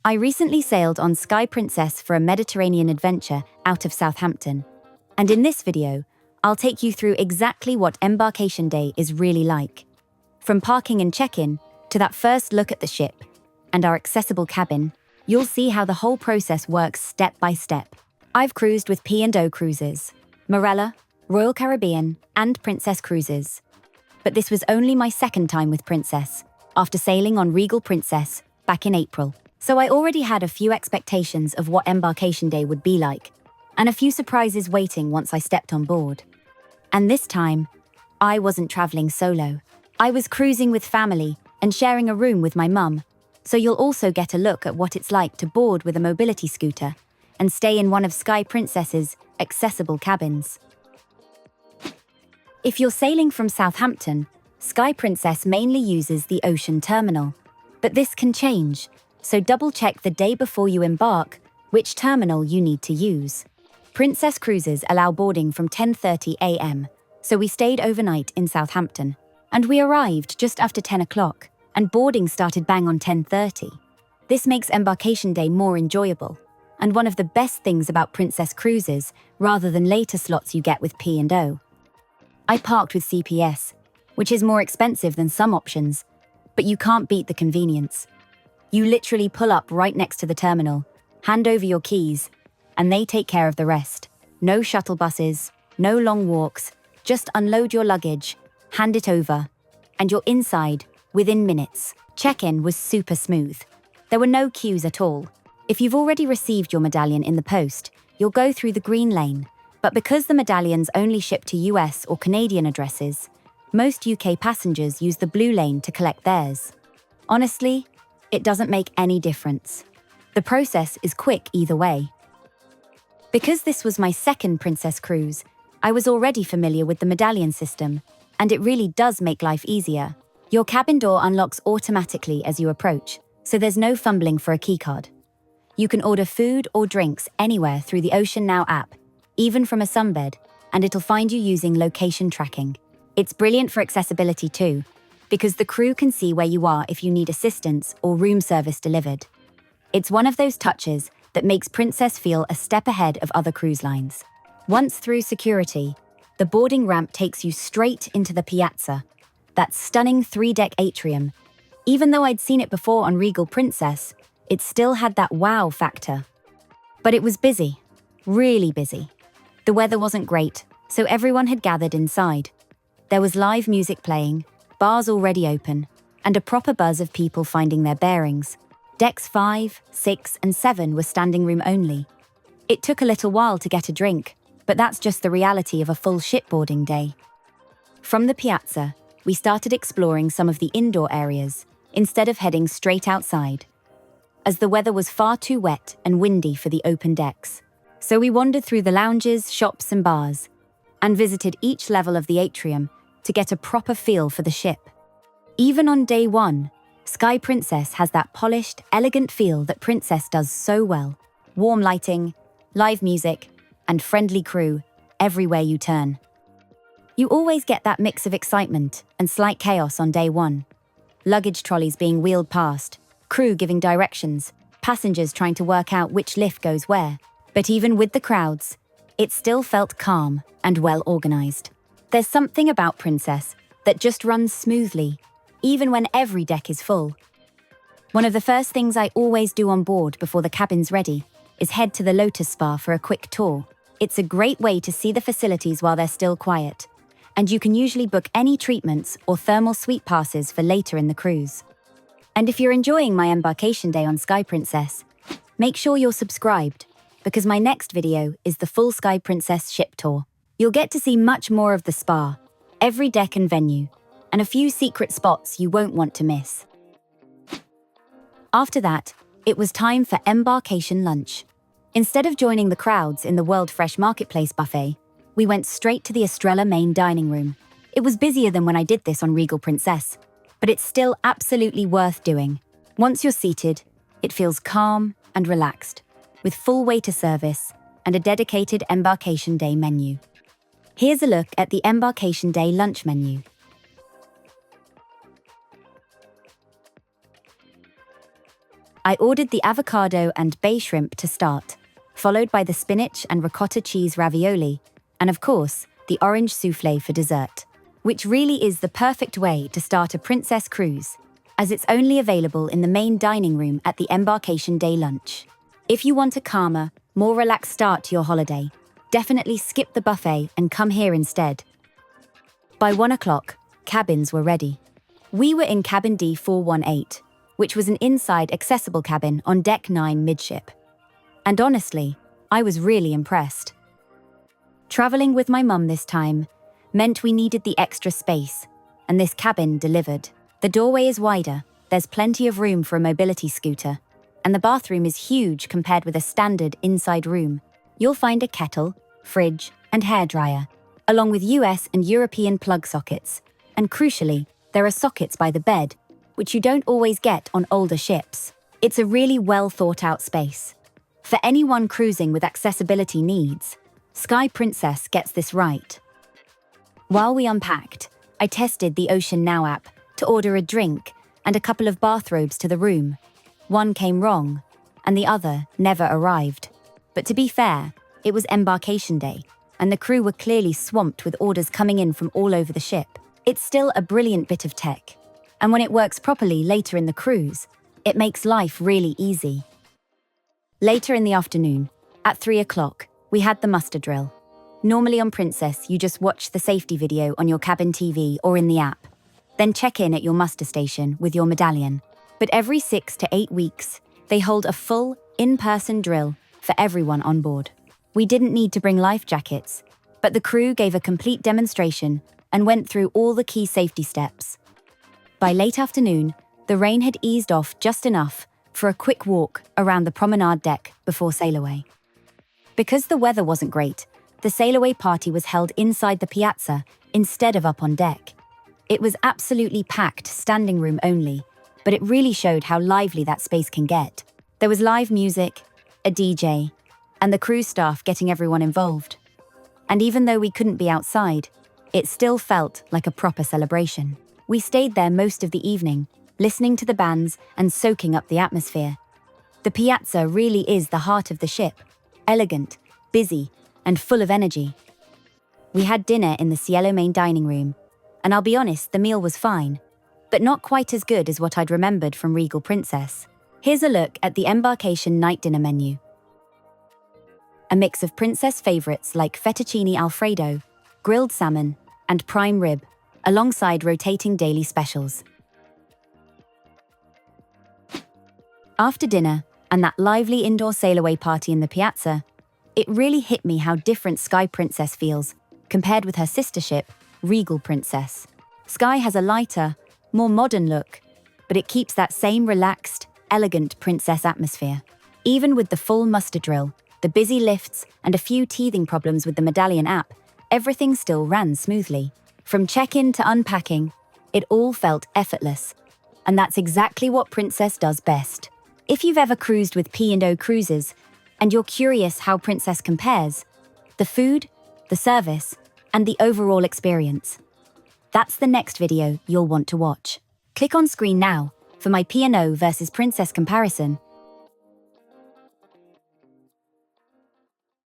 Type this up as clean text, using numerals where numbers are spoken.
I recently sailed on Sky Princess for a Mediterranean adventure out of Southampton. And in this video, I'll take you through exactly what Embarkation Day is really like. From parking and check-in, to that first look at the ship, and our accessible cabin, you'll see how the whole process works step by step. I've cruised with P&O Cruises, Marella, Royal Caribbean, and Princess Cruises. But this was only my second time with Princess, after sailing on Regal Princess back in April. So I already had a few expectations of what Embarkation Day would be like, and a few surprises waiting once I stepped on board. And this time, I wasn't traveling solo. I was cruising with family and sharing a room with my mum, so you'll also get a look at what it's like to board with a mobility scooter and stay in one of Sky Princess's accessible cabins. If you're sailing from Southampton, Sky Princess mainly uses the ocean terminal, but this can change, so double-check the day before you embark which terminal you need to use. Princess Cruises allow boarding from 10:30 a.m., so we stayed overnight in Southampton, and we arrived just after 10 o'clock, and boarding started bang on 10:30. This makes Embarkation Day more enjoyable, and one of the best things about Princess Cruises, rather than later slots you get with P&O. I parked with CPS, which is more expensive than some options, but you can't beat the convenience. You literally pull up right next to the terminal, hand over your keys, and they take care of the rest. No shuttle buses, no long walks, just unload your luggage, hand it over, and you're inside within minutes. Check-in was super smooth. There were no queues at all. If you've already received your medallion in the post, you'll go through the green lane, but because the medallions only ship to US or Canadian addresses, most UK passengers use the blue lane to collect theirs. Honestly, it doesn't make any difference. The process is quick either way. Because this was my second Princess cruise, I was already familiar with the medallion system, and it really does make life easier. Your cabin door unlocks automatically as you approach, so there's no fumbling for a keycard. You can order food or drinks anywhere through the OceanNow app, even from a sunbed, and it'll find you using location tracking. It's brilliant for accessibility too, because the crew can see where you are if you need assistance or room service delivered. It's one of those touches that makes Princess feel a step ahead of other cruise lines. Once through security, the boarding ramp takes you straight into the Piazza, that stunning 3-deck atrium. Even though I'd seen it before on Regal Princess, it still had that wow factor. But it was busy, really busy. The weather wasn't great, so everyone had gathered inside. There was live music playing, bars already open, and a proper buzz of people finding their bearings. Decks 5, 6, and 7 were standing room only. It took a little while to get a drink, but that's just the reality of a full shipboarding day. From the Piazza, we started exploring some of the indoor areas, instead of heading straight outside, as the weather was far too wet and windy for the open decks. So we wandered through the lounges, shops, and bars, and visited each level of the atrium to get a proper feel for the ship. Even on day 1, Sky Princess has that polished, elegant feel that Princess does so well. Warm lighting, live music, and friendly crew everywhere you turn. You always get that mix of excitement and slight chaos on day 1. Luggage trolleys being wheeled past, crew giving directions, passengers trying to work out which lift goes where. But even with the crowds, it still felt calm and well organized. There's something about Princess that just runs smoothly, even when every deck is full. One of the first things I always do on board before the cabin's ready is head to the Lotus Spa for a quick tour. It's a great way to see the facilities while they're still quiet, and you can usually book any treatments or thermal suite passes for later in the cruise. And if you're enjoying my Embarkation Day on Sky Princess, make sure you're subscribed, because my next video is the full Sky Princess ship tour. You'll get to see much more of the spa, every deck and venue, and a few secret spots you won't want to miss. After that, it was time for Embarkation Lunch. Instead of joining the crowds in the World Fresh Marketplace buffet, we went straight to the Estrella Main Dining Room. It was busier than when I did this on Regal Princess, but it's still absolutely worth doing. Once you're seated, it feels calm and relaxed, with full waiter service and a dedicated Embarkation Day menu. Here's a look at the Embarkation Day Lunch menu. I ordered the avocado and bay shrimp to start, followed by the spinach and ricotta cheese ravioli, and of course, the orange soufflé for dessert, which really is the perfect way to start a princess cruise, as it's only available in the main dining room at the Embarkation Day Lunch. If you want a calmer, more relaxed start to your holiday, definitely skip the buffet and come here instead. By 1 o'clock, cabins were ready. We were in cabin D418, which was an inside accessible cabin on deck 9 midship. And honestly, I was really impressed. Traveling with my mum this time meant we needed the extra space, and this cabin delivered. The doorway is wider, there's plenty of room for a mobility scooter, and the bathroom is huge compared with a standard inside room. You'll find a kettle, fridge, and hairdryer, along with US and European plug sockets. And crucially, there are sockets by the bed, which you don't always get on older ships. It's a really well thought out space. For anyone cruising with accessibility needs, Sky Princess gets this right. While we unpacked, I tested the OceanNow app to order a drink and a couple of bathrobes to the room. One came wrong, and the other never arrived. But to be fair, it was Embarkation Day, and the crew were clearly swamped with orders coming in from all over the ship. It's still a brilliant bit of tech, and when it works properly later in the cruise, it makes life really easy. Later in the afternoon, at 3 o'clock, we had the muster drill. Normally on Princess, you just watch the safety video on your cabin TV or in the app, then check in at your muster station with your medallion. But every 6 to 8 weeks, they hold a full, in-person drill for everyone on board. We didn't need to bring life jackets, but the crew gave a complete demonstration and went through all the key safety steps. By late afternoon, the rain had eased off just enough for a quick walk around the promenade deck before Sailaway. Because the weather wasn't great, the Sailaway party was held inside the Piazza instead of up on deck. It was absolutely packed, standing room only, but it really showed how lively that space can get. There was live music, a DJ, and the cruise staff getting everyone involved. And even though we couldn't be outside, it still felt like a proper celebration. We stayed there most of the evening, listening to the bands and soaking up the atmosphere. The Piazza really is the heart of the ship, elegant, busy, and full of energy. We had dinner in the CIELO Main Dining Room, and I'll be honest, the meal was fine, but not quite as good as what I'd remembered from Regal Princess. Here's a look at the Embarkation night dinner menu. A mix of princess favourites like fettuccine alfredo, grilled salmon, and prime rib, alongside rotating daily specials. After dinner, and that lively indoor Sailaway party in the Piazza, it really hit me how different Sky Princess feels compared with her sister ship, Regal Princess. Sky has a lighter, more modern look, but it keeps that same relaxed, elegant princess atmosphere. Even with the full muster drill, the busy lifts, and a few teething problems with the Medallion app, everything still ran smoothly. From check-in to unpacking, it all felt effortless. And that's exactly what Princess does best. If you've ever cruised with P&O Cruises, and you're curious how Princess compares, the food, the service, and the overall experience, that's the next video you'll want to watch. Click on screen now for my P&O versus Princess comparison,